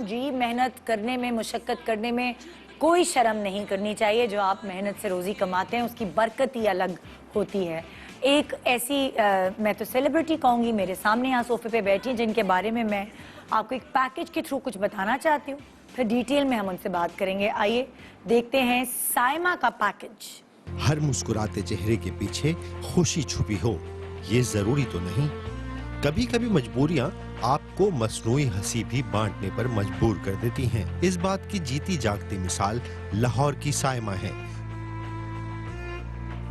जी, मेहनत करने में, मुशक्कत करने में कोई शर्म नहीं करनी चाहिए। जो आप मेहनत से रोज़ी कमाते हैं उसकी बरकत ही अलग होती है। एक ऐसी मैं तो सेलिब्रिटी कहूँगी मेरे सामने यहाँ सोफे पे बैठी है, जिनके बारे में मैं आपको एक पैकेज के थ्रू कुछ बताना चाहती हूँ, फिर डिटेल में हम उनसे बात करेंगे। आइए देखते हैं साइमा का पैकेज। हर मुस्कुराते चेहरे के पीछे खुशी छुपी हो, ये जरूरी तो नहीं। कभी कभी मजबूरियां आपको मसनूई हंसी भी बांटने पर मजबूर कर देती हैं। इस बात की जीती जागती मिसाल लाहौर की साइमा है,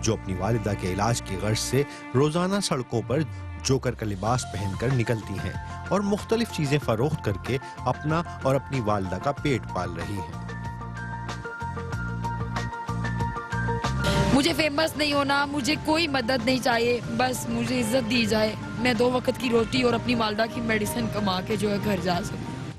जो अपनी वालिदा के इलाज की गर्ज से रोजाना सड़कों पर जोकर का लिबास पहनकर निकलती हैं और मुख्तलिफ चीजें फरोख्त करके अपना और अपनी वालिदा का पेट पाल रही हैं। मुझे फेमस नहीं होना, मुझे कोई मदद नहीं चाहिए, बस मुझे इज्जत दी जाए। मैं 2 वक्त की रोटी और अपनी वालदा की मेडिसिन कमा के जो है घर जा सकूं।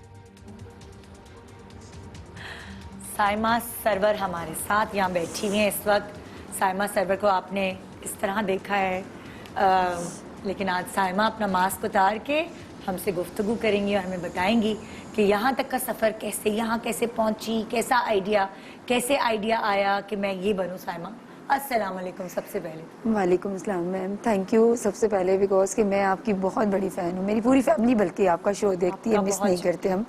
साइमा सरवर हमारे साथ यहाँ बैठी हुई हैं इस वक्त। साइमा सरवर को आपने इस तरह देखा है, लेकिन आज साइमा अपना मास्क उतार के हमसे गुफ्तगू करेंगी और हमें बताएंगी कि यहाँ तक का सफ़र कैसे, यहाँ कैसे पहुँची, कैसे आइडिया आया कि मैं ये बनूँ। साइमा, अस्सलाम वालेकुम। सबसे पहले वालेकुम अस्सलाम मैम, थैंक यू सबसे पहले, बिकॉज कि मैं आपकी बहुत बड़ी फ़ैन हूँ। मेरी पूरी फैमिली बल्कि आपका शो देखती है, मिस नहीं करते हम।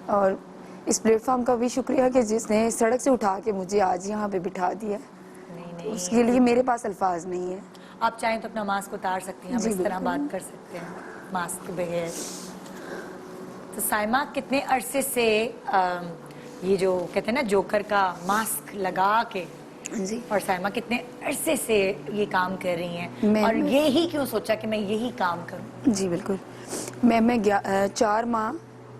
और इस प्लेटफॉर्म का भी शुक्रिया कि जिसने सड़क से उठा के मुझे आज यहाँ पे बिठा दिया। नहीं, उसके लिए मेरे पास अल्फाज नहीं है। आप चाहें तो अपना मास्क उतार सकती हैं, हम इस तरह बात कर सकते हैं मास्क के बगैर। तो साइमा, कितने अरसे से ये जो कहते हैं ना जोकर का मास्क लगा के जी, और साइमा कितने अरसे से ये काम कर रही हैं और यही क्यों सोचा कि मैं यही काम करूं? जी बिल्कुल, मैं 4 माह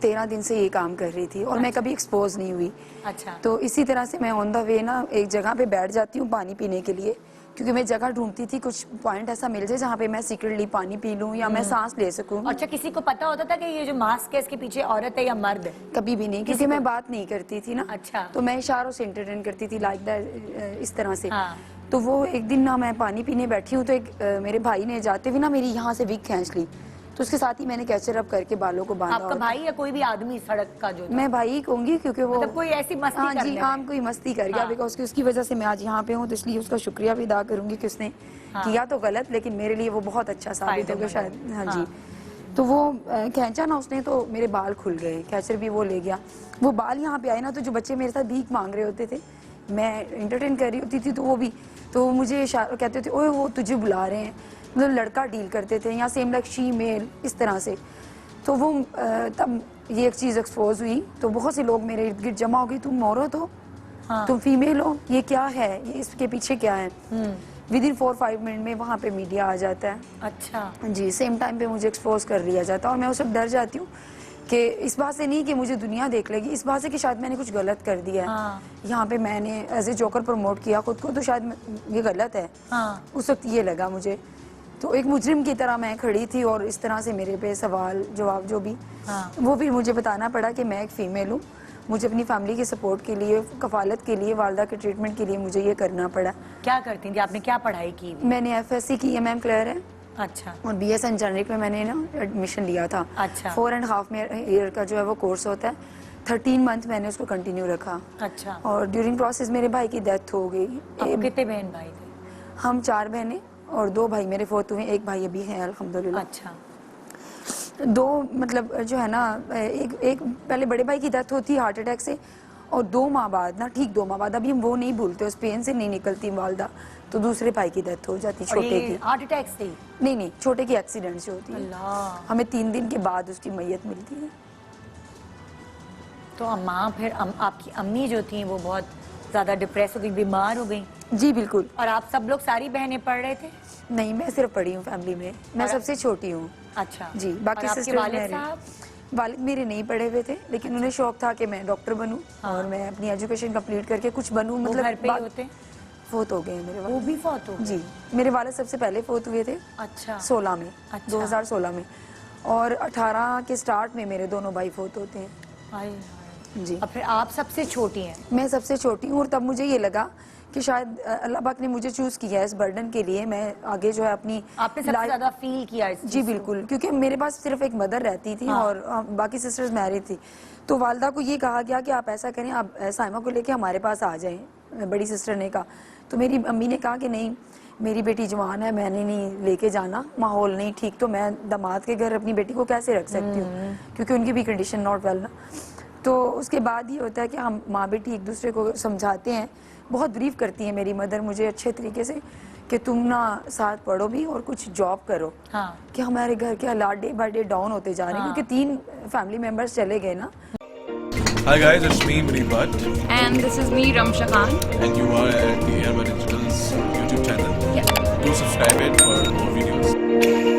13 दिन से ये काम कर रही थी और मैं कभी एक्सपोज नहीं हुई। अच्छा। तो इसी तरह से मैं ऑन द वे ना एक जगह पे बैठ जाती हूँ पानी पीने के लिए, क्योंकि मैं जगह ढूंढती थी कुछ पॉइंट ऐसा मिल जाए जहाँ पे मैं सीक्रेटली पानी पी लूँ या मैं सांस ले सकूँ। अच्छा, किसी को पता होता था कि ये जो मास्क है इसके पीछे औरत है या मर्द है? कभी भी नहीं, क्योंकि मैं बात नहीं करती थी ना। अच्छा। तो मैं इशारों से एंटरटेन करती थी, लाइक दैट, इस तरह से। हाँ। तो वो एक दिन ना मैं पानी पीने बैठी हूँ तो एक मेरे भाई ने जाते हुए ना मेरी यहाँ से विग खींच ली, तो उसके साथ ही मैंने कैचर अप करके बालों को बांधा। आपका भाई या कोई भी आदमी सड़क का जो था? मैं भाई ही कहूंगी, क्योंकि वो मतलब कोई ऐसी मस्ती हाँ कर जी, ले आम कोई मस्ती कर गया। हाँ। बिकॉज कि उसकी वजह से मैं आज यहाँ पे हूँ, तो इसलिए उसका शुक्रिया भी अदा करूंगी कि उसने किया तो गलत, लेकिन मेरे लिए वो बहुत अच्छा साबित हो गया शायद। हाँ जी। तो वो खींचा ना उसने, तो मेरे बाल खुल गए, कैचर भी वो ले गया। वो बाल यहाँ पे आए ना, तो जो बच्चे मेरे साथ भीख मांग रहे होते थे, मैं एंटरटेन कर रही होती थी, तो वो भी तो मुझे कहते थे, ओए वो तुझे बुला रहे हैं, मतलब लड़का डील करते थे या सेम लाइक शी मेल, इस तरह से। तो वो तब ये एक चीज़ एक्सपोज हुई, तो बहुत से लोग मेरे इर्द गिर्द जमा हो गए, तुम औरत हो, तुम फीमेल हो, ये क्या है, ये इसके पीछे क्या है। विद इन 4-5 मिनट में वहाँ पे मीडिया आ जाता है। अच्छा जी, सेम टाइम पे मुझे एक्सपोज कर लिया जाता है और मैं उस वक्त डर जाती हूँ कि इस बात से नहीं कि मुझे दुनिया देख लेगी, इस बात से कि शायद मैंने कुछ गलत कर दिया है। यहाँ पे मैंने एज ए जोकर प्रमोट किया खुद को, तो शायद ये गलत है। उस वक्त ये लगा मुझे, तो एक मुजरिम की तरह मैं खड़ी थी और इस तरह से मेरे पे सवाल जवाब जो भी वो भी मुझे बताना पड़ा कि मैं एक फीमेल हूँ, मुझे अपनी फैमिली के सपोर्ट के लिए, कफालत के लिए, वालदा के ट्रीटमेंट के लिए मुझे ये करना पड़ा। क्या करती थी आपने, क्या पढ़ाई की? मैंने FSC की है मैम, क्लियर है। अच्छा। और BSN जेनरिक में मैंने ना एडमिशन लिया था। अच्छा। 4.5 ईयर का जो है वो कोर्स होता है, 13 मंथ मैंने उसको कंटिन्यू रखा। अच्छा। और ड्यूरिंग प्रोसेस मेरे भाई की डेथ हो गई। कितने बहन भाई थे? हम 4 बहनें और 2 भाई मेरे फोत हुए, एक भाई अभी है अल्हम्दुलिल्लाह। अच्छा। 2 मतलब जो है ना, एक पहले बड़े भाई की डेथ होती है हार्ट अटैक से, और 2 माह बाद ना, ठीक 2 माह बाद, अभी हम वो नहीं भूलते, उस पेन से नहीं निकलती वालदा, तो दूसरे भाई की डेथ हो जाती, छोटे की। हार्ट अटैक से? नहीं, छोटे की एक्सीडेंट से होती है। अल्लाह। हमें 3 दिन के बाद उसकी मैयत मिलती है। तो अम्मा फिर आपकी अम्मी जो थी वो बहुत ज्यादा डिप्रेस हो गई, बीमार हो गई? जी बिल्कुल। और आप सब लोग, सारी बहनें पढ़ रहे थे? नहीं, मैं सिर्फ पढ़ी हूँ फैमिली में, मैं सबसे छोटी हूँ। अच्छा जी, बाकी सिस्टर्स वालिद मेरे नहीं पढ़े हुए थे, लेकिन उन्हें शौक था कि मैं डॉक्टर बनूं और मैं अपनी एजुकेशन कंप्लीट करके कुछ बनूं। मतलब घर पे ही होते? फोत हो गए हैं मेरे वालिद। वो भी फोत हो गए? जी, मेरे वालिद सबसे पहले फोत हुए थे। अच्छा। 16 में। अच्छा। 2016 में। और 18 के स्टार्ट में मेरे दोनों भाई फोत होते हैं। हाय। जी। और फिर आप सबसे छोटी हैं? मैं सबसे छोटी हूँ, और तब मुझे ये लगा कि शायद अल्लाह पाक ने मुझे चूज किया है इस बर्डन के लिए। मैं आगे जो है अपनी आपने सबसे ज्यादा फील किया इस जी चीज़ को? बिल्कुल, क्योंकि मेरे पास सिर्फ एक मदर रहती थी हाँ। और बाकी सिस्टर्स मैरिड थी। तो वालदा को ये कहा गया कि आप ऐसा करें, आप साइमा को लेके हमारे पास आ जाएं। बड़ी सिस्टर ने कहा। तो मेरी अम्मी ने कहा कि नहीं, मेरी बेटी जवान है, मैंने नहीं लेके जाना, माहौल नहीं ठीक, तो मैं दामाद के घर अपनी बेटी को कैसे रख सकती हूँ, क्योंकि उनकी भी कंडीशन नॉट वेल ना। तो उसके बाद ये होता है कि हम माँ बेटी एक दूसरे को समझाते हैं। बहुत ब्रीफ करती है मेरी मदर मुझे अच्छे तरीके से कि तुम ना साथ पढ़ो भी और कुछ जॉब करो। हाँ। कि हमारे घर के हालात डे बाय डे डाउन होते जा रहे हैं, क्योंकि 3 फैमिली मेंबर्स चले गए ना। Hi guys, it's me Munib Bhatt And this is me, Ramsha Khan. and you are at the Airba Digital's YouTube channel. Yeah. Do subscribe it for more videos.